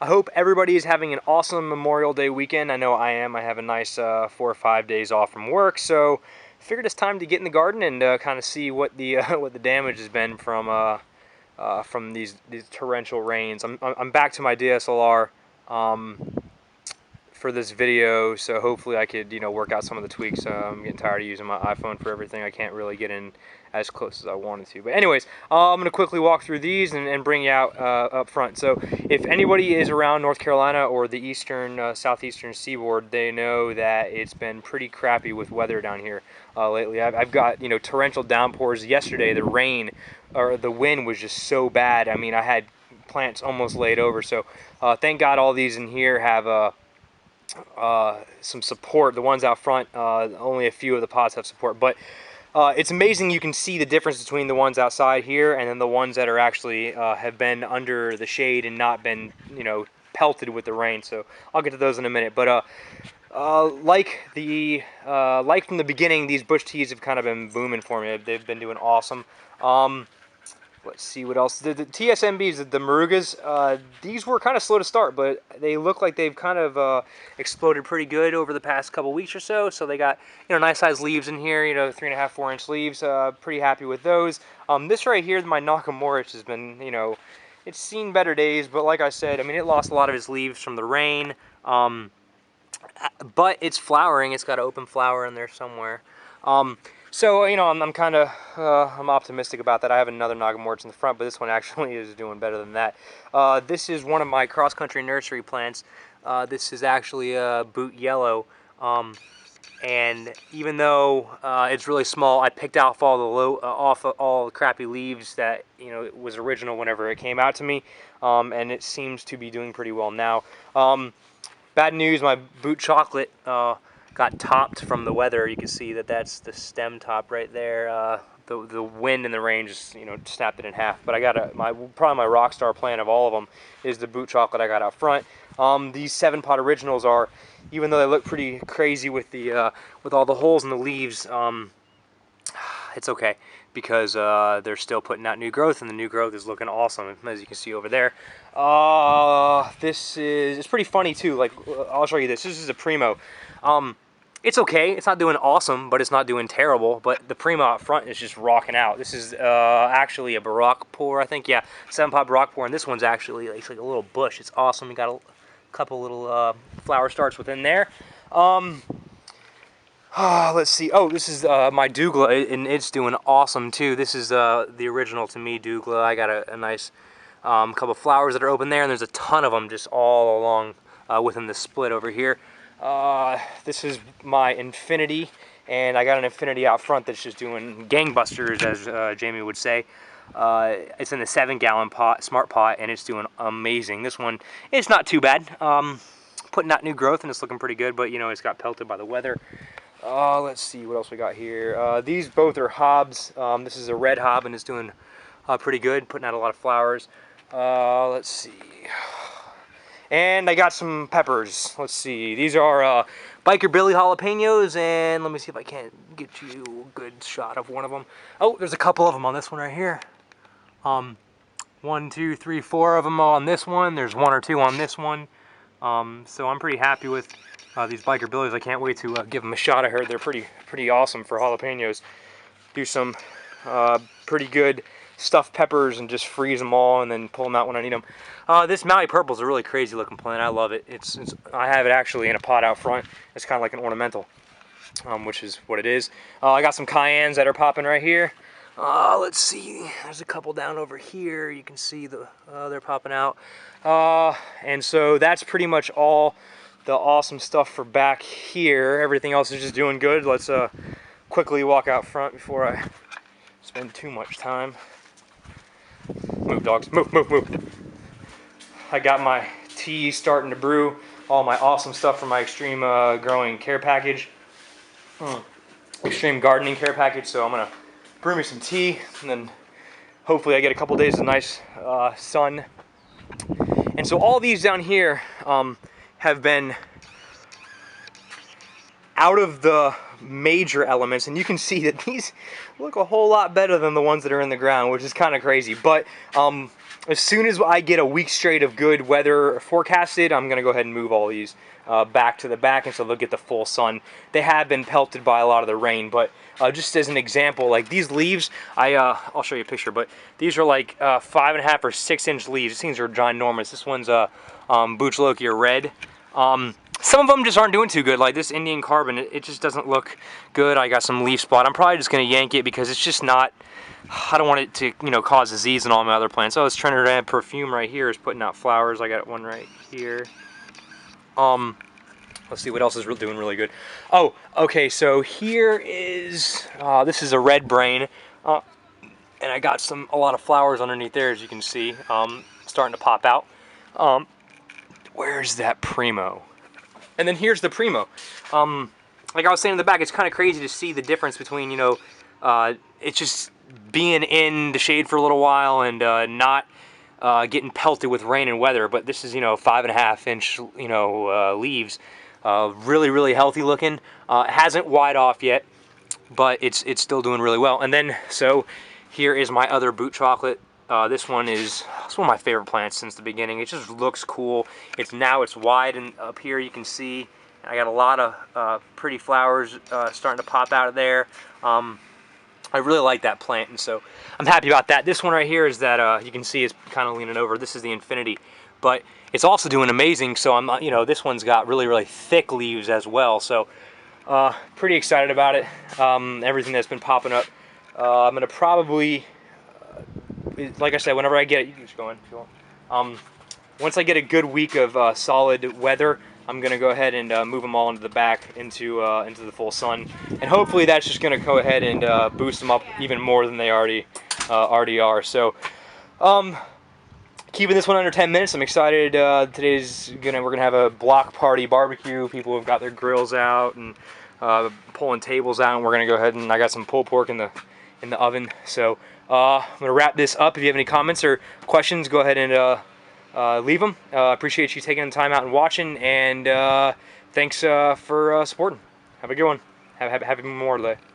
I hope everybody is having an awesome Memorial Day weekend. I know I am. I have a nice 4 or 5 days off from work, so figured it's time to get in the garden and kind of see what the what the damage has been from these torrential rains. I'm back to my DSLR for this video, so hopefully I could work out some of the tweaks. I'm getting tired of using my iPhone for everything. I can't really get in as close as I wanted to. But anyways, I'm going to quickly walk through these and bring you out up front. So if anybody is around North Carolina or the eastern, southeastern seaboard, they know that it's been pretty crappy with weather down here lately. I've got torrential downpours. Yesterday, the rain or the wind was just so bad. I mean, I had plants almost laid over. So thank God all these in here have some support. The ones out front, only a few of the pots have support, but it's amazing. You can see the difference between the ones outside here and then the ones that are actually have been under the shade and not been pelted with the rain. So I'll get to those in a minute. But like from the beginning, these bush teas have kind of been booming for me. They've been doing awesome. Let's see what else. The TSMBs, the Morugas, these were kind of slow to start, but they look like they've kind of exploded pretty good over the past couple weeks or so. So they got nice sized leaves in here, 3.5, 4 inch leaves. Pretty happy with those. This right here, my Nakamura, has been, it's seen better days, but like I said, I mean, it lost a lot of its leaves from the rain. But it's flowering. It's got an open flower in there somewhere. So I'm kind of I'm optimistic about that. I have another Nagamorts in the front, but this one actually is doing better than that. This is one of my cross-country nursery plants. This is actually a boot yellow, and even though it's really small, I picked off all the all the crappy leaves that it was original whenever it came out to me, and it seems to be doing pretty well now. Bad news, my boot chocolate got topped from the weather. You can see that that's the stem top right there. The wind and the rain just snapped it in half. But I got probably my rock star plant of all of them is the boot chocolate I got out front. These 7-pot originals are, even though they look pretty crazy with the with all the holes in the leaves, it's okay because they're still putting out new growth, and the new growth is looking awesome, as you can see over there. It's pretty funny too. Like, I'll show you this. This is a Primo. It's okay. It's not doing awesome, but it's not doing terrible. But the Primo out front is just rocking out. This is actually a Baroque pour, I think. Yeah, 7-pot Baroque pour, and this one's actually it's like a little bush. It's awesome. You got a couple little flower starts within there. Let's see. Oh, this is my Douglas, and it's doing awesome too. This is the original to me Douglas. I got a nice couple flowers that are open there, and there's a ton of them just all along within the split over here. This is my Infinity, and I got an Infinity out front that's just doing gangbusters, as Jamie would say. It's in a 7-gallon pot, smart pot, and it's doing amazing. This one, it's not too bad. Putting out new growth, and it's looking pretty good, but it's got pelted by the weather. Let's see what else we got here. These both are Hobs. This is a red Hob, and it's doing pretty good, putting out a lot of flowers. Let's see. And I got some peppers. Let's see. These are Biker Billy jalapenos, and let me see if I can't get you a good shot of one of them. Oh, there's a couple of them on this one right here. 1, 2, 3, 4 of them on this one. There's 1 or 2 on this one. So I'm pretty happy with these Biker Billies. I can't wait to give them a shot. I heard they're pretty awesome for jalapenos. Do some pretty good stuffed peppers and just freeze them all and then pull them out when I need them. This Maui Purple is a really crazy looking plant. I love it. I have it actually in a pot out front. It's kind of like an ornamental, which is what it is. I got some Cayennes that are popping right here. Let's see. There's a couple down over here. You can see they're popping out. And so that's pretty much all the awesome stuff for back here. Everything else is just doing good. Let's quickly walk out front before I spend too much time. Move, dogs. Move, move, move. I got my tea starting to brew. All my awesome stuff from my Extreme Growing Care Package. Extreme Gardening Care Package. So I'm going to brew me some tea, and then hopefully I get a couple days of nice sun. And so all these down here have been out of the major elements, and you can see that these look a whole lot better than the ones that are in the ground, which is kind of crazy. But as soon as I get a week straight of good weather forecasted, I'm going to go ahead and move all these back to the back, and so they'll get the full sun. They have been pelted by a lot of the rain, but just as an example, like these leaves, I'll show you a picture, but these are like 5.5 or 6 inch leaves. These things are ginormous. This one's Buchlokia red. Some of them just aren't doing too good, like this Indian carbon, it just doesn't look good. I got some leaf spot. I'm probably just going to yank it because it's just not, I don't want it to, you know, cause disease in all my other plants. Oh, this Trinidad perfume right here is putting out flowers. I got one right here. Let's see what else is doing really good. Oh, okay, so here is, this is a red brain, and I got a lot of flowers underneath there, as you can see, starting to pop out. Where's that Primo? And then here's the Primo. Like I was saying in the back, it's kind of crazy to see the difference between, you know, it's just being in the shade for a little while and not getting pelted with rain and weather. But this is, you know, 5.5 inch, you know, leaves. Really, really healthy looking. It hasn't wide off yet, but it's still doing really well. And then, so here is my other boot chocolate. This one is one of my favorite plants since the beginning. It just looks cool. It's wide, and up here you can see I got a lot of pretty flowers starting to pop out of there. I really like that plant, and so I'm happy about that. This one right here is that you can see is kind of leaning over. This is the Infinity, but it's also doing amazing. So I'm, you know, this one's got really, really thick leaves as well. So pretty excited about it. Everything that's been popping up. I'm gonna probably, like I said, whenever I get it, you can just go in if you want. Once I get a good week of solid weather, I'm gonna go ahead and move them all into the back, into the full sun, and hopefully that's just gonna go ahead and boost them up even more than they already are. So, keeping this one under 10 minutes. I'm excited. We're gonna have a block party barbecue. People have got their grills out and pulling tables out, and we're gonna go ahead and I got some pulled pork in the oven. So I'm gonna wrap this up. If you have any comments or questions, go ahead and leave them. Appreciate you taking the time out and watching, and thanks for supporting. Have a good one. Happy Memorial Day.